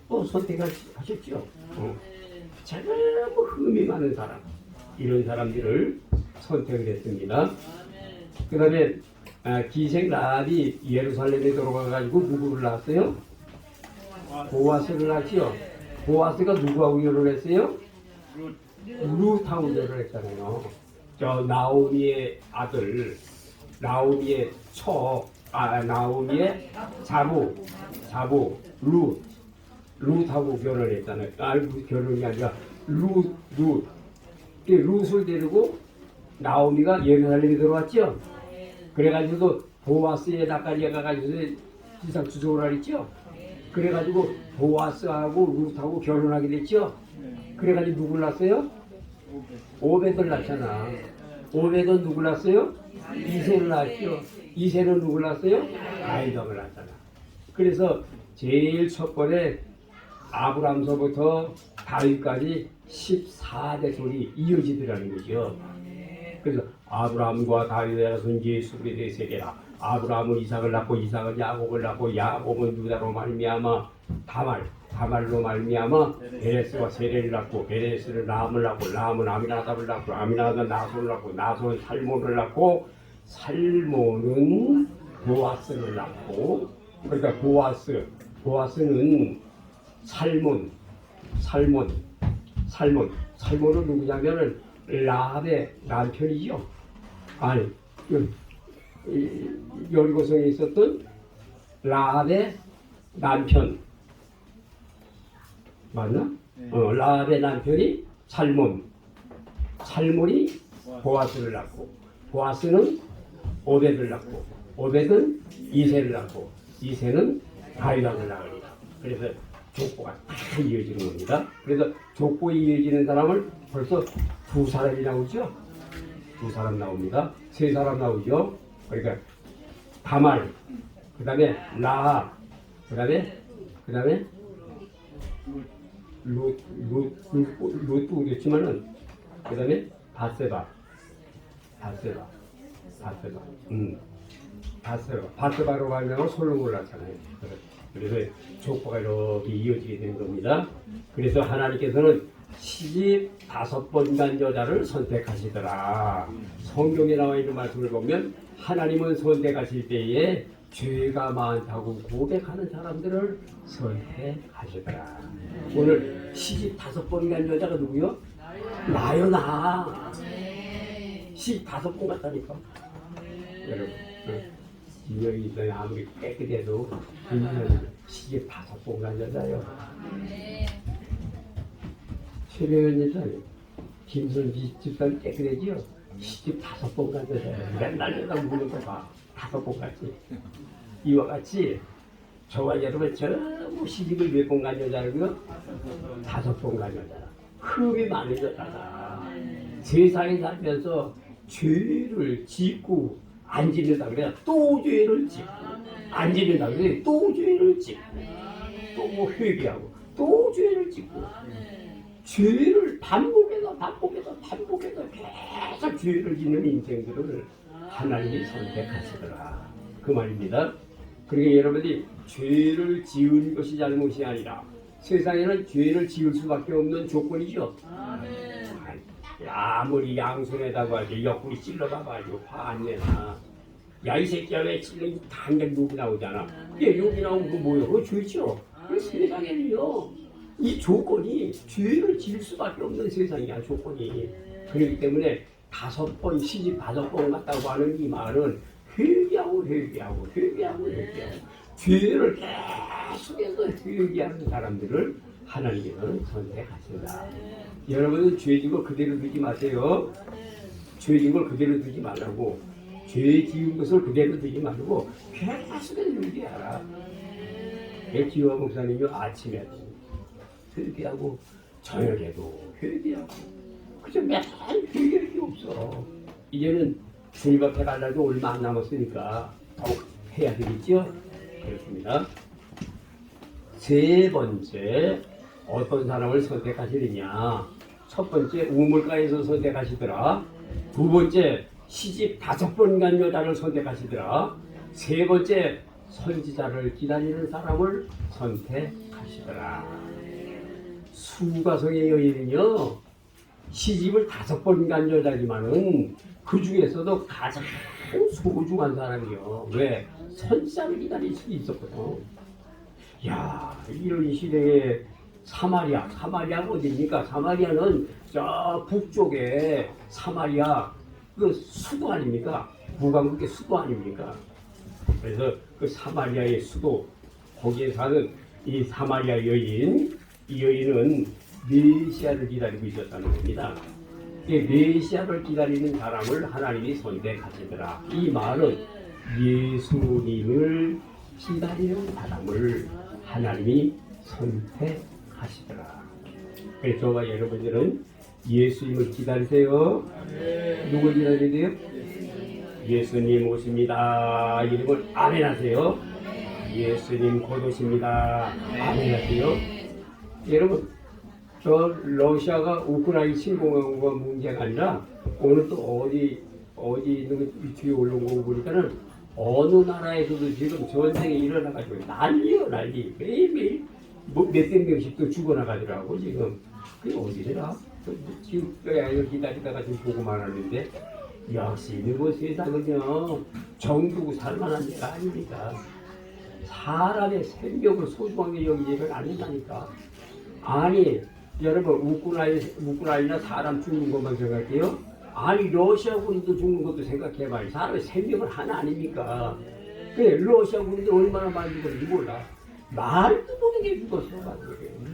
S1: 또 선택하셨죠. 전부 흠이 많은 사람, 이런 사람들을 선택을 했습니다. 그 다음에 기생 라합이 예루살렘에 들어가가지고 누구를 낳았어요? 보아스를 낳았죠. 보아스가 누구하고 결혼했어요? 루트하고 결혼했잖아요. 저 나오미의 아들, 나오미의 나오미의 자부 룻하고 결혼했잖아요. 결혼이 아니라 룻을 데리고 나오미가 예루살렘에 들어왔죠. 그래가지고 보아스의 낯가리에 가가지고 지상추적을 하랬죠. 그래가지고 보아스하고 룻하고 결혼하게 됐죠. 그래가지고 누굴 낳았어요? 오벳을 낳잖아. 오벳은 누굴 낳았어요? 이세를 낳았죠. 이세는 누굴 낳았어요? 다윗을 낳았잖아. 그래서 제일 첫 번에 아브람서부터 다윗까지 14대 손이 이어지더라는 거죠. 그래서 아브라함과 다윗의 자손 예수 그리스도의 세계라. 아브라함은 이삭을 낳고 이삭은 야곱을 낳고 야곱은 유다로 말미암아 다말로 말미암아 베레스와 세레를 낳고 베레스는 라함을 낳고 라함은 아미나답을 낳고 아미나답은 나손을 낳고 나손은 살몬을 낳고 살몬은 보아스를 낳고, 그러니까 보아스는 살몬은 누구냐면은 라합의 남편이죠. 아니, 여리고성에 있었던 라합의 남편 맞나? 라합의 남편이 살몬이 보아스를 낳고, 보아스는 오벳을 낳고, 오벳은 이세를 낳고, 이세는 다윗을 낳으리라. 그래서 족보가 다 이어지는 겁니다. 그래서 족보에 이어지는 사람을 벌써 2사람이 나오죠. 2사람 나옵니다. 3사람 나오죠. 그러니까 다말, 그 다음에 라합, 그 다음에 룻도 그랬지만은 그 다음에 바세바로 가면 솔로몬을 낳잖아요. 그래서 족보가 이렇게 이어지게 된 겁니다. 그래서 하나님께서는 시집 5번 간 여자를 선택하시더라. 성경에 나와 있는 말씀을 보면 하나님은 선택하실 때에 죄가 많다고 고백하는 사람들을 선택하시더라. 오늘 시집 5번 간 여자가 누구요? 나요, 나. 시집 5번 갔다니까. 여러분, 진영이 있어요. 아무리 깨끗해도 인연은 시집 5번 간 여자요. 최명현 여자요. 김선지 집사는 깨끗해지요. 시집 5번 간 여자요. 맨날 여자 묻는 거 봐. 5번 갔지. 이와 같이 저와 여러분 전부 시집을 몇 번 간 여자라고요? 5번 간 여자. 흠이 많은 여자다. 세상에 살면서 죄를 짓고 안 짓는다 그래야 또 죄를 짓고, 안 짓는다 그래야 또 죄를 짓고, 또 회개하고 또 죄를 짓고, 죄를 반복해서 계속 죄를 짓는 인생들을 하나님이 선택하시더라. 그 말입니다. 그러니까 여러분이 죄를 지은 것이 잘못이 아니라 세상에는 죄를 지을 수밖에 없는 조건이죠. 아무리 양손에다가 하지 옆구리 찔러봐가지고 화 안 내나. 야, 이 새끼야 왜 찔러? 당장 욕이 나오잖아. 예, 욕이 나오면 그 뭐예요? 그거 죄죠. 그 세상에는요, 이 조건이 죄를 지을 수밖에 없는 세상이야, 조건이. 그렇기 때문에 5번 시집 5번 갔다고 하는 이 말은 회개하고 죄를 계속해서 회개하는 사람들을 하나님께서는 선택하신다. 여러분은 죄진 걸 그대로 두지 마세요. 죄진 걸 그대로 두지 말라고. 죄 지은 것을 그대로 두지 말고 계속 회개하라. 기와 목사님이 아침에 회개하고 저녁에도 회개하고 그저 맨날 회개할 게 없어. 이제는 주님 앞에 갈 날도 얼마 안 남았으니까 더욱 해야 되겠죠? 그렇습니다. 세 번째, 어떤 사람을 선택하시느냐. 첫 번째, 우물가에서 선택하시더라. 두 번째, 시집 5번 간 여자를 선택하시더라. 세 번째, 선지자를 기다리는 사람을 선택하시더라. 수가성의 여인은요, 시집을 5번 간 여자지만은 그 중에서도 가장 소중한 사람이요. 왜? 선지자를 기다릴 수 있었거든. 야, 이런 시대에 사마리아가 어디입니까? 사마리아는 저 북쪽에 사마리아 그 수도 아닙니까? 북왕국의 수도 아닙니까? 그래서 그 사마리아의 수도 거기에 사는 이 사마리아 여인, 이 여인은 메시아를 기다리고 있었다는 겁니다. 이 메시아를 기다리는 사람을 하나님이 선택하시더라. 이 말은 예수님을 기다리는 사람을 하나님이 선택하시더라. 그래서 저와 여러분들은 예수님을 기다리세요. 누굴 기다려야 돼요? 예수님 오십니다. 이름을 아멘 하세요. 예수님 곧 오십니다. 아멘 하세요. 여러분, 저 러시아가 우크라이나 침공한 거 문제가 아니라 오늘 또 어디 있는 위치에 올라온 거 보니까는 어느 나라에서도 지금 전쟁이 일어나가지고 난리. 매일매일 몇백 명씩 또 죽어나가더라고, 지금. 그게 어디더라? 지금 기다리다가 지금 보고만 하는데, 역시 뭐 세상은요, 정두고 살만한 데가 아닙니다. 사람의 생명을 소중하게 여기지를 않는다니까. 아니, 여러분, 우크라이나 사람 죽는 것만 생각해요? 아니, 러시아 군인도 죽는 것도 생각해봐요. 사람의 생명을 하나 아닙니까? 그래, 러시아 군인도 얼마나 많이 죽었는지 몰라. 말도 못하게 죽었어.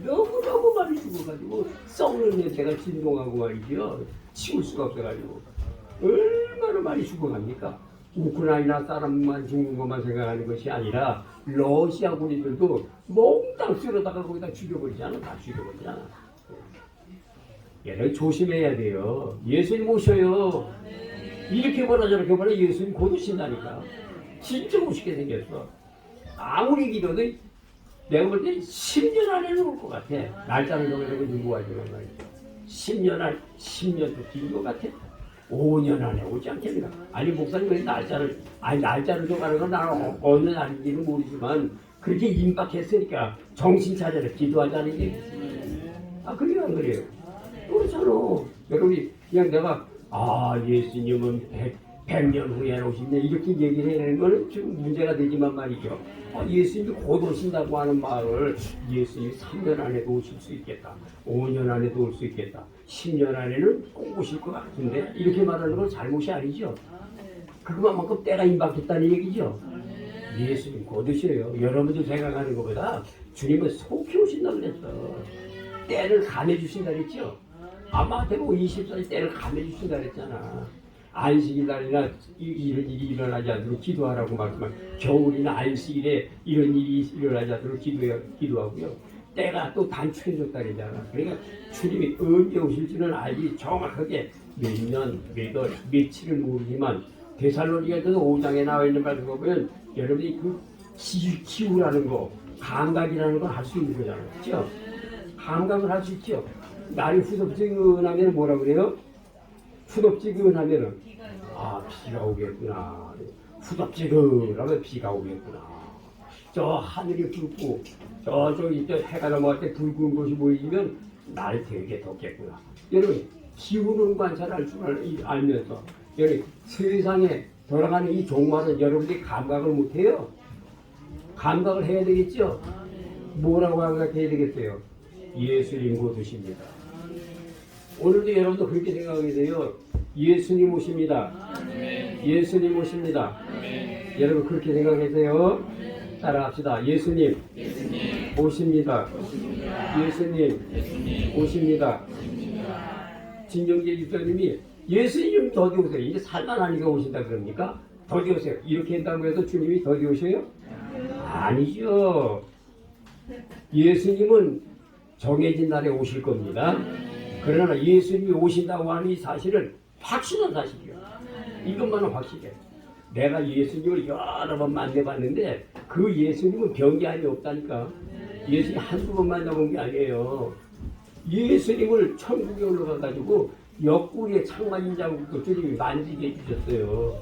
S1: 너무너무 많이 죽어가지고 썩는 냄새가 진동하고 말이죠. 치울 수가 없어가지고. 얼마나 많이 죽어갑니까? 우크라이나 사람만 죽는 것만 생각하는 것이 아니라 러시아 군인들도 몽땅 쓸어다가 거기다 죽여버리잖아. 다 죽여버리잖아. 얘를 조심해야 돼요. 예수님 오셔요. 이렇게 보나 저렇게 보나 예수님 곧 오신다니까. 진짜 오시게 생겼어. 아무리 기도도 내가 볼 때 10년 안에는 올 것 같아. 날짜를 정해놓고 누구하지만 말이야. 10년도 긴 것 같아. 5년 안에 오지 않겠는가? 아니, 목사님 왜 날짜를 정하는 건 나는 어느 날인지는 모르지만 그렇게 임박했으니까 정신 차려라 기도하자는 얘기지. 그래요, 안 그래요? 그렇잖아. 여러분이 그냥 내가 예수님은 100년 후에 오신다 이렇게 얘기를 해내는 거는 좀 문제가 되지만 말이죠. 예수님이 곧 오신다고 하는 말을 예수님이 3년 안에도 오실 수 있겠다. 5년 안에도 올 수 있겠다. 10년 안에는 꼭 오실 것 같은데 이렇게 말하는 건 잘못이 아니죠. 그것만큼 때가 임박했다는 얘기죠. 예수님 곧 오셔요. 여러분들 생각하는 것보다 주님은 속히 오신다고 그랬어. 때를 감해주신다 그랬죠. 아마 대고 24일 때를 감해주신다 그랬잖아. 안식일날이나 이런 일이 일어나지 않도록 기도하라고 말씀한 겨울이나 안식일에 이런 일이 일어나지 않도록 기도하고요. 때가 또 단축해졌다 그러잖아. 그러니까 주님이 언제 오실지는 알지 정확하게 몇 년, 몇 월, 며칠을 모르지만 데살로니가서 5장에 나와 있는 말씀을 보면 여러분이 그 기후라는 거, 감각이라는 걸 할 수 있는 거잖아요. 그렇죠? 감각을 할 수 있죠. 날이 후덥지근하면 뭐라 그래요? 후덥지근하면은 비가 오겠구나. 후덥지근하면 비가 오겠구나. 저 하늘이 붉고 저기 해가 넘어갈 때 붉은 곳이 보이면 날 되게 덥겠구나. 여러분 기후는 관찰할 줄 알면서 여러분 세상에 돌아가는 이 종말은 여러분들이 감각을 못해요. 감각을 해야 되겠죠. 뭐라고 감각해야 되겠어요? 예수님 곧 오십니다. 오늘도 여러분도 그렇게 생각하게 돼요. 예수님 오십니다. 예수님 오십니다. 여러분 그렇게 생각하세요. 따라합시다. 예수님 오십니다. 예수님 오십니다. 진정재 집사님이 예수님 더디 오세요. 이제 살만하니까 오신다 그럽니까? 더디 오세요. 이렇게 한다고 해서 주님이 더디 오셔요? 아니죠. 예수님은 정해진 날에 오실 겁니다. 그러나 예수님이 오신다고 하는 이 사실은 확실한 사실이에요. 이것만은 확실해. 내가 예수님을 여러 번 만나봤는데 그 예수님은 변기한이 없다니까. 예수님 한두 번 만나본 게 아니에요. 예수님을 천국에 올라가가지고 옆구리에 창맞은 자국도 주님이 만지게 해주셨어요.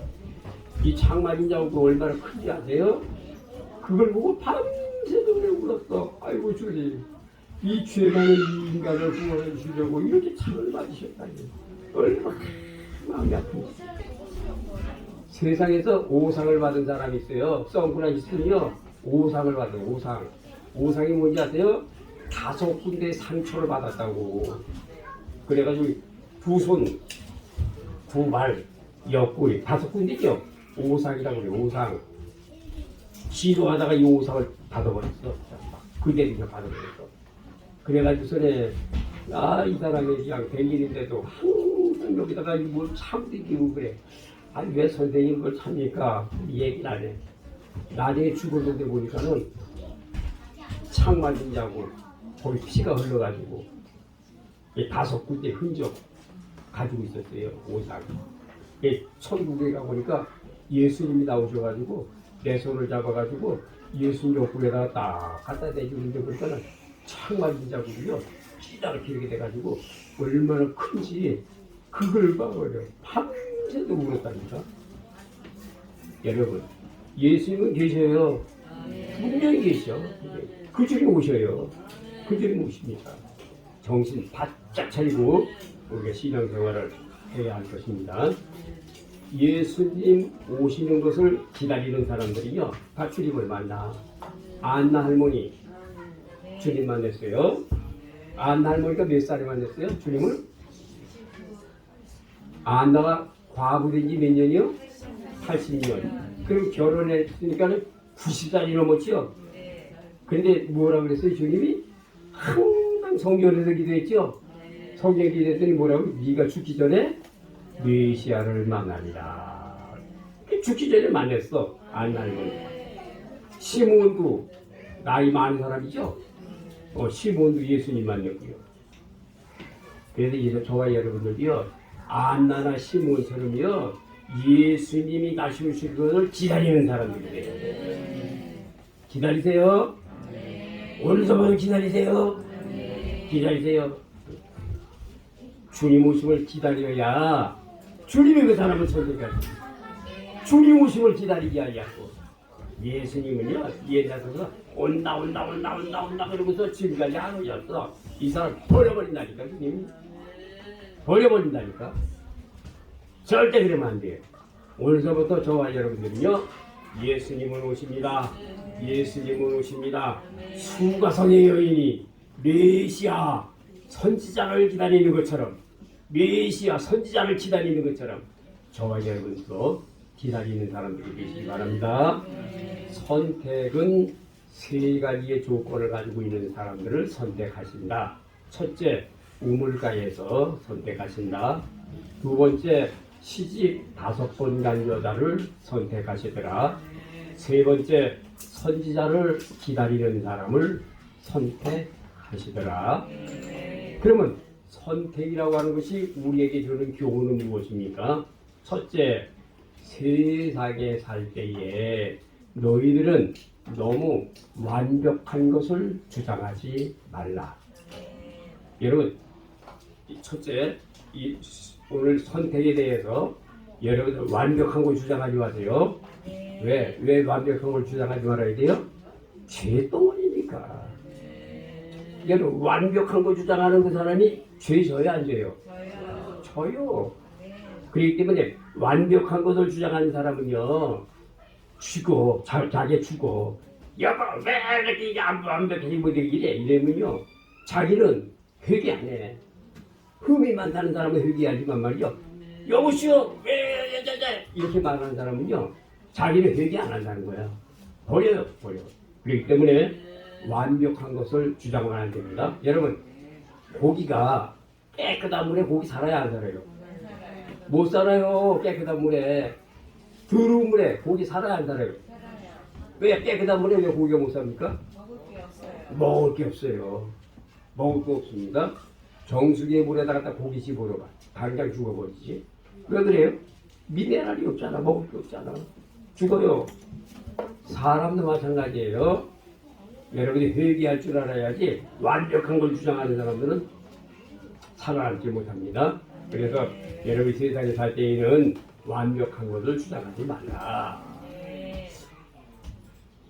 S1: 이 창맞은 자국도 얼마나 큰지 아세요? 그걸 보고 밤새도록 울었어. 아이고 주님, 이 죄많은 이 인간을 구원해 주려고 이렇게 창을 맞으셨다니 얼마나 마음이 아픈지. 세상에서 오상을 받은 사람이 있어요. 선글라스는요 오상을 받아요. 오상이 뭔지 아세요? 5군데 상처를 받았다고. 그래가지고 두 손, 두 발, 옆구리 5군데죠. 오상이라고 그래요. 오상. 기도하다가 이 오상을 받아버렸어. 그대로 받아버렸어. 그래가지고서는 이 사람이 그냥 백일인데도 항상 여기다가 뭘 참기고 그래. 아니 왜 선생님 그걸 참니까? 얘기를 안 해. 나중에 죽었는데 보니까는 창 맞은 자고 거기 피가 흘러가지고 5군데 흔적 가지고 있었어요. 오상. 천국에 가보니까 예수님이 나오셔가지고 내 손을 잡아가지고 예수님 옆구리에다가 딱 갖다 대주는데 보니까는 창 맞은 자국이요 찌다랗게 이렇게 돼가지고 얼마나 큰지 그걸 봐버려. 밤새도 울었다니까. 여러분 예수님은 계셔요. 분명히 계셔. 그 주님 오셔요. 그 주님 오십니다. 정신 바짝 차리고 우리가 신앙생활을 해야 할 것입니다. 예수님 오시는 것을 기다리는 사람들이요 다 주님을 만나. 안나 할머니 주님 만났어요. 안나 할머니가 몇 살에 만났어요? 주님을? 안나가 과부된 지 몇 년이요? 80년. 그럼 결혼했으니까는 90살이 넘었죠? 근데 뭐라 그랬어요? 주님이 항상 성경에서 기도했죠? 성경 기도했더니 뭐라고? 네가 죽기 전에 메시아를 만나리라. 죽기 전에 만났어. 안나 할머니. 시몬도 나이 많은 사람이죠? 시몬도 예수님 만났고요. 그래서 이제 저와 여러분들이요 안나나 시몬처럼요 예수님이 다시 오실 것을 기다리는 사람들이에요. 기다리세요. 오늘서부터 기다리세요. 기다리세요. 주님 오심을 기다려야 주님이 그 사람을 선택하지. 주님 오심을 기다리기 하려고. 예수님은요 옛날부터 온다 그러고서 지금까지 안 오셨어. 이 사람 버려버린다니까. 주님이 버려버린다니까. 절대 그러면 안 돼요. 오늘서부터 저와 여러분들은요 예수님은 오십니다. 예수님은 오십니다. 수가성의 여인이 메시아 선지자를 기다리는 것처럼, 메시아 선지자를 기다리는 것처럼 저와 여러분도 기다리는 사람들이 계시기 바랍니다. 선택은 3가지의 조건을 가지고 있는 사람들을 선택하신다. 첫째, 우물가에서 선택하신다. 두 번째, 시집 5번 간 여자를 선택하시더라. 세 번째, 선지자를 기다리는 사람을 선택하시더라. 그러면 선택이라고 하는 것이 우리에게 주는 교훈은 무엇입니까? 첫째, 세상에 살 때에 너희들은 너무 완벽한 것을 주장하지 말라. 여러분, 첫째, 오늘 선택에 대해서 여러분 완벽한 걸 주장하지 마세요. 왜 완벽한 걸 주장하지 말아야 돼요? 죄덩어리니까. 여러분 완벽한 걸 주장하는 그 사람이 죄 져요 안 져요? 저요. 그렇기 때문에 완벽한 것을 주장하는 사람은요 죽어. 자기 죽어. 여보 왜 이렇게 안 완벽하게 못 이래? 이러면요 자기는 회개 안 해. 흠이 많다는 사람은 회개하지만 말이죠. 여보시오 왜 이렇게 말하는 사람은요 자기는 회개 안 한다는 거야. 버려. 그렇기 때문에 완벽한 것을 주장을 안 됩니다. 여러분, 고기가 깨끗한 물에 고기 살아야 안 살아요? 못 살아요. 깨끗한 물에. 더러운 물에 고기 살아야 안 살아요? 왜 깨끗한 물에 왜 고기가 못 삽니까? 먹을 게 없어요. 먹을 게 없습니다. 정수기의 물에다가 딱 고기 집어넣어봐. 당장 죽어버리지. 왜 그래요? 미네랄이 없잖아. 먹을 게 없잖아. 죽어요. 사람도 마찬가지예요. 여러분이 회개할 줄 알아야지 완벽한 걸 주장하는 사람들은 살아남지 못합니다. 그래서 여러분이 세상에 살 때에는 완벽한 것을 주장하지 말라.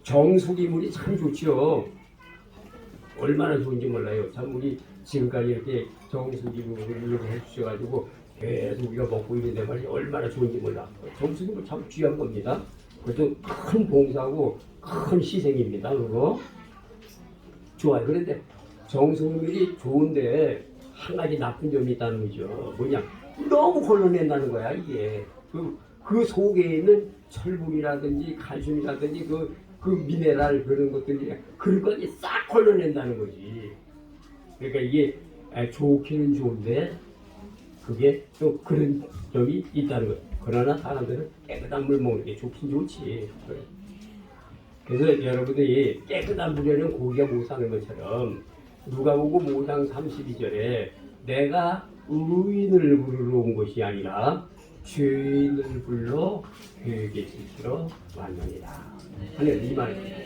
S1: 정수기물이 참 좋죠. 얼마나 좋은지 몰라요. 참 우리 지금까지 이렇게 정수기물을 이렇게 해주셔가지고 계속 우리가 먹고 있는데 말이지 얼마나 좋은지 몰라. 정수기물 참 귀한 겁니다. 그것도 큰 봉사하고 큰 희생입니다. 그거 좋아요. 그런데 정수기물이 좋은데 한 가지 나쁜 점이 있다는 거죠. 뭐냐? 너무 걸러낸다는 거야 이게. 그 속에 있는 철분이라든지 칼슘이라든지 그 미네랄 그런 것들이 그런 것이 싹 걸러낸다는 거지. 그러니까 이게 좋기는 좋은데 그게 또 그런 점이 있다는 거예요. 그러나 사람들은 깨끗한 물 먹는 게 좋긴 좋지. 그래서 여러분들이 깨끗한 물에는 고기가 못 사는 것처럼 누가복음 5장 32절에 내가 의인을 부르러 온 것이 아니라 죄인을 불러 회개시키러 왔느니라 하는 이 말입니다.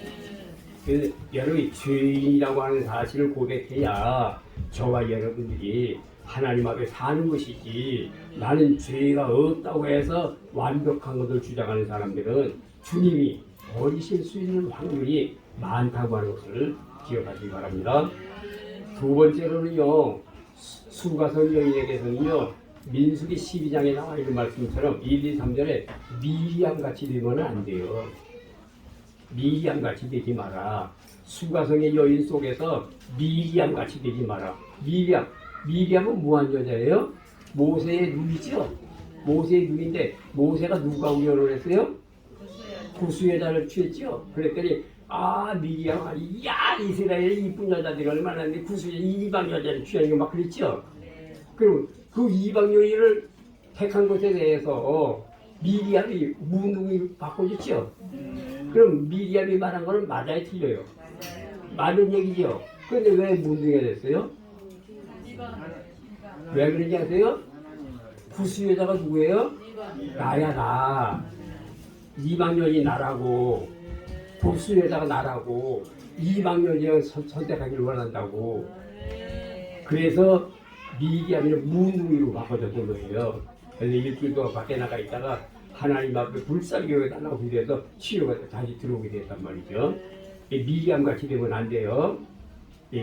S1: 그래서 여러분이 죄인이라고 하는 사실을 고백해야 저와 여러분들이 하나님 앞에 사는 것이지, 나는 죄가 없다고 해서 완벽한 것을 주장하는 사람들은 주님이 버리실 수 있는 확률이 많다고 하는 것을 기억하시기 바랍니다. 두 번째로는요, 수가성 여인에게서는요, 민수기 12장에 나와 있는 말씀처럼 1, 2, 3절에 미리암같이 되면 안 돼요. 미리암같이 되지 마라. 수가성의 여인 속에서 미리암같이 되지 마라. 미리암은 무한 여자예요? 모세의 누이죠? 모세의 누이인데 모세가 누가 우연을 했어요? 구수 여자를 취했죠? 그랬더니 미리암, 야 이스라엘의 이쁜 여자들이 얼마나 있는데 구수 이방 여자를 취하는 거 막 그랬죠? 그럼 그 이방 여인을 택한 것에 대해서 미리암이 무능이 바꿔줬죠? 그럼 미리암이 말한 거는 맞아요, 틀려요? 맞는 얘기죠? 그런데 왜 무능이 됐어요? 왜 그런지 아세요? 구수 여자가 누구예요? 나야, 나. 이방 여인이 나라고, 구수 여자가 나라고, 이방 여인을 선택하기를 원한다고. 그래서 미리암이는 무능이로 바꿔줬던 거예요. 그래서 일주일 동안 밖에 나가 있다가 하나님 앞에 불쌍히 달라고 기도해서 치료가 다시 들어오게 됐단 말이죠. 미리암 같이 되면 안 돼요.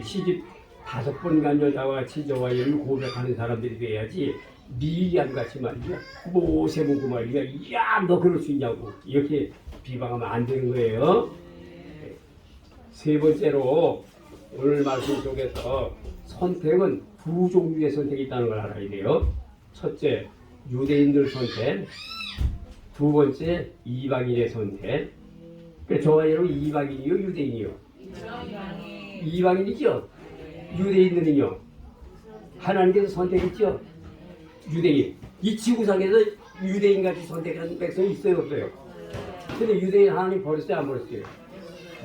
S1: 시집 5번 간 여자와 같이 저와 여인을 고백하는 사람들이 돼야지, 미리암 같이 말이야. 모세 보고 말이야. 야, 너 그럴 수 있냐고. 이렇게 비방하면 안 되는 거예요. 세 번째로 오늘 말씀 속에서 선택은 두 종류의 선택이 있다는 걸 알아야 돼요. 첫째, 유대인들 선택. 두 번째, 이방인의 선택. 그러니까 저와 여러분 이방인이요, 유대인이요? 이방인이죠? 유대인들은요? 하나님께서 선택했죠? 유대인. 이 지구상에서 유대인같이 선택한 백성이 있어요, 없어요? 근데 유대인 하나님 버렸어요, 안 버렸어요?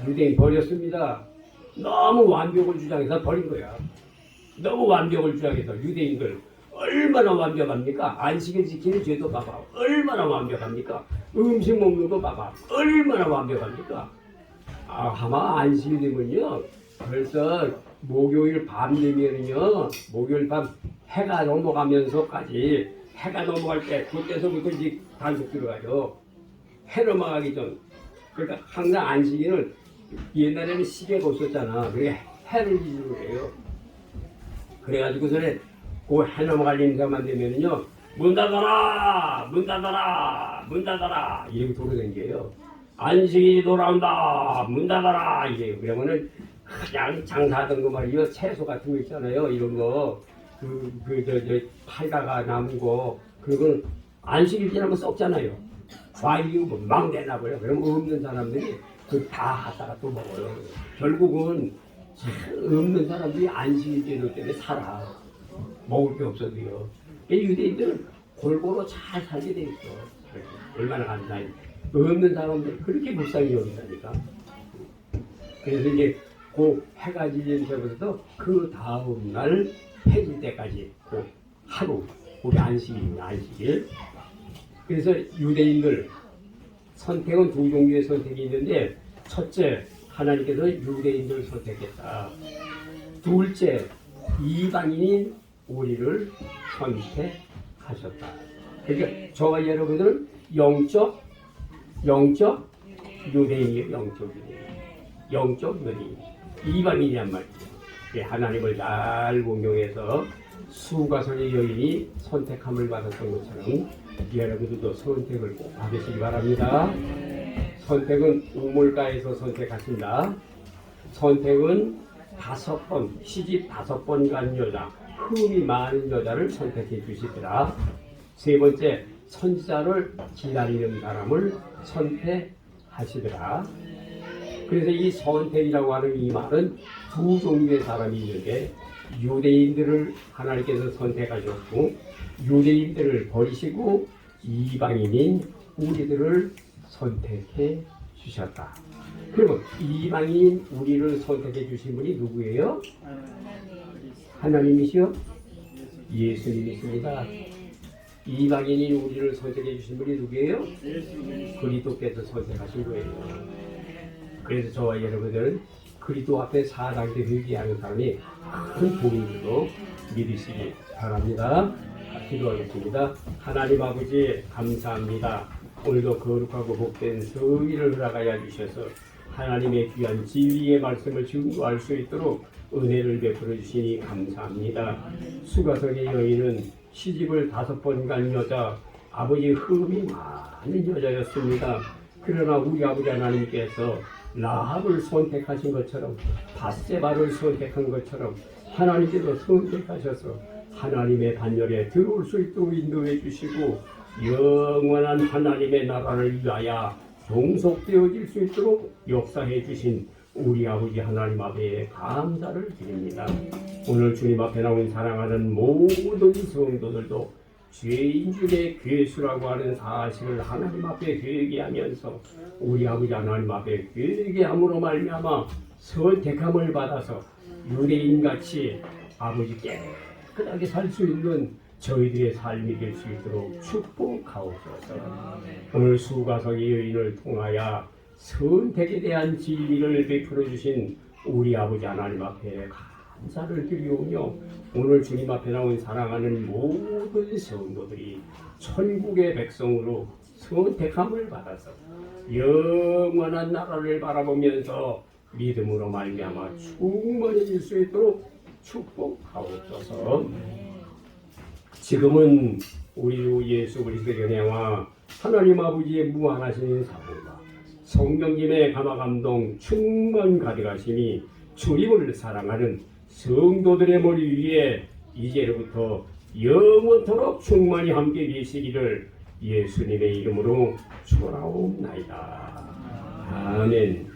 S1: 유대인 버렸습니다. 너무 완벽을 주장해서 버린 거야. 너무 완벽을 주장해서. 유대인들 얼마나 완벽합니까? 안식일 지키는 죄도 봐봐. 얼마나 완벽합니까? 음식 먹는 거 봐봐. 얼마나 완벽합니까? 아마 안식일 되면요, 벌써 목요일 밤 되면은요, 목요일 밤 해가 넘어가면서까지, 해가 넘어갈 때 그때서부터 이제 단속 들어가요. 해 넘어가기 전. 그러니까 항상 안식일은 옛날에는 시계가 없었잖아. 그게 해를 기준으로 해요. 그래가지고 전에 그 해 넘어갈 인사만 되면은요, 문 닫아라! 문 닫아라! 문 닫아라! 이렇게 돌아다니게요. 안식일이 돌아온다! 문 닫아라! 이래요. 그러면은 그냥 장사하던 거 말이요. 채소 같은 거 있잖아요. 이런 거. 팔다가 남은 거. 그건 안식일 지나면 썩잖아요. 과일이 막 내놔버려. 그럼 없는 사람들이 그 다 하다가 또 먹어요. 결국은 없는 사람들이 안식일 때문에 살아. 먹을 게 없어도요. 유대인들은 골고루 잘 살게 돼 있어. 얼마나 감사해. 없는 사람들 그렇게 불쌍히 여긴다니까. 그래서 이제 그 해가 지는 때부터 그 다음 날 해질 때까지 그 하루 우리 안식일입니다. 안식일. 그래서 유대인들 선택은 두 종류의 선택이 있는데 첫째 하나님께서 유대인들을 선택했다. 둘째 이방인인 우리를 선택하셨다. 그러니까 저와 여러분들은 영적 유대인이에요. 영적 유대인. 이방인이란 말이죠. 하나님을 잘 공경해서 수가성의 여인이 선택함을 받았던 것처럼 여러분들도 선택을 꼭 받으시기 바랍니다. 선택은 우물가에서 선택하신다. 선택은 5번, 시집 5번 간 여자, 흠이 많은 여자를 선택해 주시더라. 세 번째, 선지자를 기다리는 사람을 선택하시더라. 그래서 이 선택이라고 하는 이 말은 두 종류의 사람이 있는데 유대인들을 하나님께서 선택하셨고 유대인들을 버리시고 이방인인 우리들을 선택해 주셨다. 그러면 이방인 우리를 선택해 주신 분이 누구예요? 하나님이시요? 예수님이십니다. 이방인인 우리를 선택해 주신 분이 누구예요? 그리스도께서 선택하신 거예요. 그래서 저와 여러분들은 그리스도 앞에 사랑대 회개하는 사람이 큰 복인 줄로 믿으시기 바랍니다. 기도하겠습니다. 하나님 아버지 감사합니다. 오늘도 거룩하고 복된 성일을 허락하여 주셔서 하나님의 귀한 진리의 말씀을 증거할 수 있도록 은혜를 베풀어 주시니 감사합니다. 수가성의 여인은 시집을 5번 간 여자, 아버지 흠이 많은 여자였습니다. 그러나 우리 아버지 하나님께서 라합을 선택하신 것처럼 밧세바를 선택한 것처럼 하나님께서 선택하셔서 하나님의 반열에 들어올 수 있도록 인도해 주시고 영원한 하나님의 나라를 위하여 종속되어질 수 있도록 역사해 주신 우리 아버지 하나님 앞에 감사를 드립니다. 오늘 주님 앞에 나온 사랑하는 모든 성도들도 죄인 중에 괴수라고 하는 사실을 하나님 앞에 회개하면서 우리 아버지 하나님 앞에 회개함으로 말미암아 선택함을 받아서 유대인같이 아버지 깨끗하게 살 수 있는 저희들의 삶이 될 수 있도록 축복하옵소서. 오늘 수가성의 여인을 통하여 선택에 대한 진리를 베풀어 주신 우리 아버지 하나님 앞에 감사를 드리오며 오늘 주님 앞에 나온 사랑하는 모든 성도들이 천국의 백성으로 선택함을 받아서 영원한 나라를 바라보면서 믿음으로 말미암아 충만해질 수 있도록 축복하옵소서. 지금은 우리 주 예수 그리스도의 은혜와 하나님 아버지의 무한하신 사랑과 성령님의 감화감동 충만 가득하심이 주님을 사랑하는 성도들의 머리 위에 이제로부터 영원토록 충만히 함께 계시기를 예수님의 이름으로 축원하옵나이다. 아멘.